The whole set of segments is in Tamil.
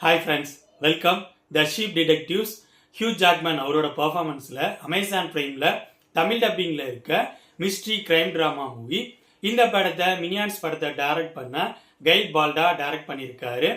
Hi friends, welcome. The sheep detectives. Hugh Jackman அவரோட பர்ஃபார்மன்ஸில் அமேசான் பிரைமில் தமிழ் டப்பிங்கில் இருக்க மிஸ்ட்ரி கிரைம் ட்ராமா மூவி. இந்த படத்தை மினியான்ஸ் படத்தை டைரக்ட் பண்ண கைல் பால்டா டைரக்ட் பண்ணியிருக்காரு.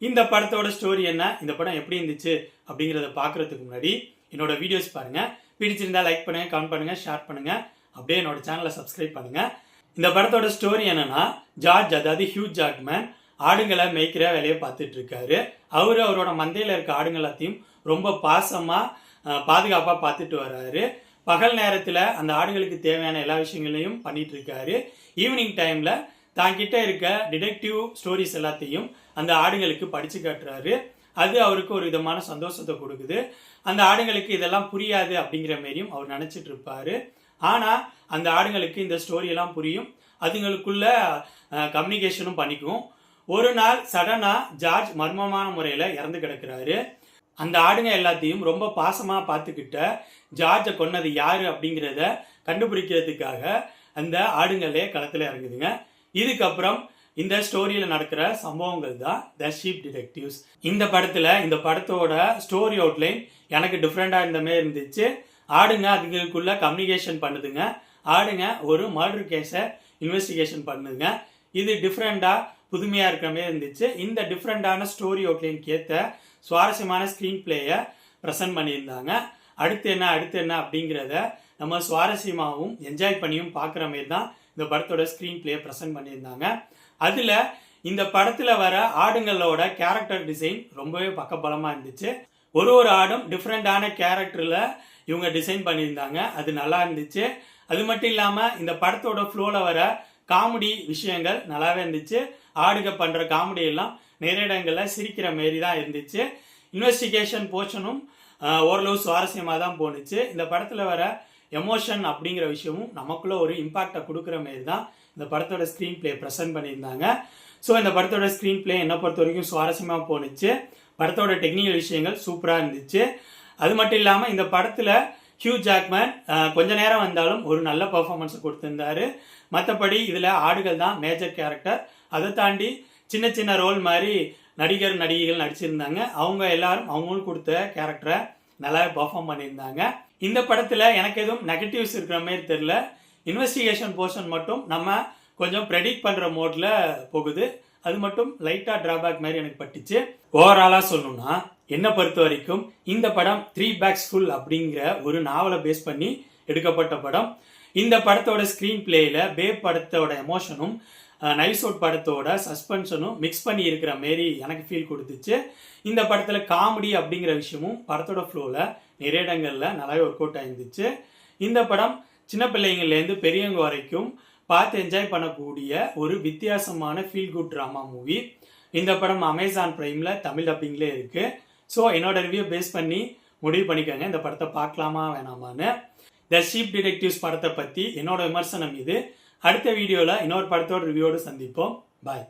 இந்த படத்தோட ஸ்டோரி என்ன, இந்த படம் எப்படி இருந்துச்சு அப்படிங்கிறத பார்க்குறதுக்கு முன்னாடி என்னோட வீடியோஸ் பாருங்கள். பிடிச்சிருந்தா லைக் பண்ணுங்கள், கமெண்ட் பண்ணுங்கள், ஷேர் பண்ணுங்கள். அப்படியே என்னோட சேனலை சப்ஸ்கிரைப் பண்ணுங்கள். இந்த படத்தோட ஸ்டோரி என்னன்னா, ஜார்ஜ் அதாவது ஹியூ ஜாக்மேன் ஆடுங்களை மேய்க்கிற வேலையை பார்த்துட்டு இருக்காரு. அவரோட மந்தையில் இருக்க ஆடுங்களாத்தையும் ரொம்ப பாசமாக பாதுகாப்பாக பார்த்துட்டு வர்றாரு. பகல் நேரத்தில் அந்த ஆடுகளுக்கு தேவையான எல்லா விஷயங்களையும் பண்ணிட்டு இருக்காரு. ஈவினிங் டைமில் தாங்கிட்ட இருக்க டிடெக்டிவ் ஸ்டோரிஸ் எல்லாத்தையும் அந்த ஆடுங்களுக்கு படித்து காட்டுறாரு. அது அவருக்கு ஒரு விதமான சந்தோஷத்தை கொடுக்குது. அந்த ஆடுங்களுக்கு இதெல்லாம் புரியாது அப்படிங்கிற மாரியும் அவர் நினச்சிட்டு இருப்பாரு. ஆனால் அந்த ஆடுங்களுக்கு இந்த ஸ்டோரியெல்லாம் புரியும். அதுங்களுக்குள்ள கம்யூனிகேஷனும் பண்ணிக்கும். ஒரு நாள் சடனா ஜார்ஜ் மர்மமான முறையில் இறந்து கிடக்கிறாரு. அந்த ஆடுங்க எல்லாத்தையும் ரொம்ப பாசமாக பார்த்துக்கிட்ட ஜார்ஜை கொன்னது யாரு அப்படிங்கிறத கண்டுபிடிக்கிறதுக்காக அந்த ஆடுங்களே களத்தில் இறங்குதுங்க. இதுக்கப்புறம் இந்த ஸ்டோரியில் நடக்கிற சம்பவங்கள் தான் த ஷீப் டிடெக்டிவ்ஸ். இந்த படத்தோட ஸ்டோரி அவுட்லைன் எனக்கு டிஃப்ரெண்டாக இருந்த மாதிரி இருந்துச்சு. ஆடுங்க அதுங்களுக்குள்ள கம்யூனிகேஷன் பண்ணுதுங்க. ஆடுங்க ஒரு மர்டர் கேஸை இன்வெஸ்டிகேஷன் பண்ணுதுங்க. இது டிஃப்ரெண்டாக புதுமையாக இருக்கிற மாதிரி இருந்துச்சு. இந்த டிஃப்ரெண்டான ஸ்டோரி அவுட்லைனுக்கு ஏற்ற சுவாரஸ்யமான ஸ்க்ரீன் பிளேயை ப்ரெசென்ட் பண்ணியிருந்தாங்க. அடுத்து என்ன அப்படிங்கிறத நம்ம சுவாரஸ்யமாகவும் என்ஜாய் பண்ணியும் பார்க்குற மாதிரி தான் இந்த படத்தோட ஸ்க்ரீன் பிளேயை ப்ரெசென்ட் பண்ணியிருந்தாங்க. அதில் இந்த படத்தில் வர ஆடுங்களோட கேரக்டர் டிசைன் ரொம்பவே பக்கபலமாக இருந்துச்சு. ஒரு ஆடும் டிஃப்ரெண்டான கேரக்டரில் இவங்க டிசைன் பண்ணியிருந்தாங்க. அது நல்லா இருந்துச்சு. அது மட்டும் இல்லாமல் இந்த படத்தோட ஃப்ளோவில் வர காமெடி விஷயங்கள் நல்லாவே இருந்துச்சு. ஆடுக பண்ணுற காமெடி எல்லாம் நிறைய இடங்களில் சிரிக்கிற மாரி தான் இருந்துச்சு. இன்வெஸ்டிகேஷன் போர்ஷனும் ஓரளவு சுவாரஸ்யமாக தான் போணுச்சு. இந்த படத்தில் வர எமோஷன் அப்படிங்கிற விஷயமும் நமக்குள்ள ஒரு இம்பாக்டை கொடுக்குற மாரி தான் இந்த படத்தோட ஸ்க்ரீன் பிளே ப்ரெசென்ட் பண்ணியிருந்தாங்க. ஸோ இந்த படத்தோட ஸ்க்ரீன் பிளே என்னை பொறுத்த வரைக்கும் சுவாரஸ்யமாக போணுச்சு. படத்தோட டெக்னிக்கல் விஷயங்கள் சூப்பராக இருந்துச்சு. அது மட்டும் இல்லாமல் இந்த படத்தில் ஹியூ ஜாக்மேன் கொஞ்ச நேரம் வந்தாலும் ஒரு நல்ல பர்ஃபார்மன்ஸை கொடுத்துருந்தாரு. மற்றபடி இதில் ஆடுகள் தான் மேஜர் கேரக்டர். அதை தாண்டி சின்ன சின்ன ரோல் மாதிரி நடிகைகள் நடிச்சிருந்தாங்க. அவங்க எல்லாரும் அவங்களுக்கு கொடுத்த கேரக்டரை நல்லாவே பர்ஃபார்ம் பண்ணியிருந்தாங்க. இந்த படத்தில் எனக்கு எதுவும் நெகட்டிவ்ஸ் இருக்கிற மாதிரி தெரியல. இன்வெஸ்டிகேஷன் போர்ஷன் மட்டும் நம்ம கொஞ்சம் ப்ரெடிக்ட் பண்ணுற மோடில் போகுது. அது மட்டும் லைட்டாக டிராபேக் மாதிரி எனக்கு பட்டுச்சு. ஓவராலாக சொல்லணும்னா என்னை பொறுத்த வரைக்கும் இந்த படம் 3 bags full அப்படிங்கிற ஒரு நாவலை பேஸ் பண்ணி எடுக்கப்பட்ட படம். இந்த படத்தோட ஸ்க்ரீன் பிளேயில் பேப் படத்தோட எமோஷனும் நைஸ் அவுட் படத்தோட சஸ்பென்ஷனும் மிக்ஸ் பண்ணி இருக்கிற மாரி எனக்கு ஃபீல் கொடுத்துச்சு. இந்த படத்தில் காமெடி அப்படிங்கிற விஷயமும் படத்தோட ஃப்ளோவில் நிறைய இடங்களில் நல்லாவே ஒர்க் அவுட் ஆயிருந்துச்சு. இந்த படம் சின்ன பிள்ளைங்கள்லேருந்து பெரியவங்க வரைக்கும் பார்த்து என்ஜாய் பண்ணக்கூடிய ஒரு வித்தியாசமான ஃபீல் குட் ட்ராமா மூவி. இந்த படம் அமேசான் பிரைமில் தமிழ் டப்பிங்லே இருக்குது. ஸோ என்னோட ரிவ்யூ பேஸ் பண்ணி முடிவு பண்ணிக்கோங்க இந்த படத்தை பார்க்கலாமா வேணாமான்னு. த ஷீப் டிடெக்டிவ்ஸ் படத்தை பற்றி என்னோட விமர்சனம் இது. அடுத்த வீடியோவில் இன்னொரு படத்தோட ரிவ்யூவோடு சந்திப்போம். பாய்.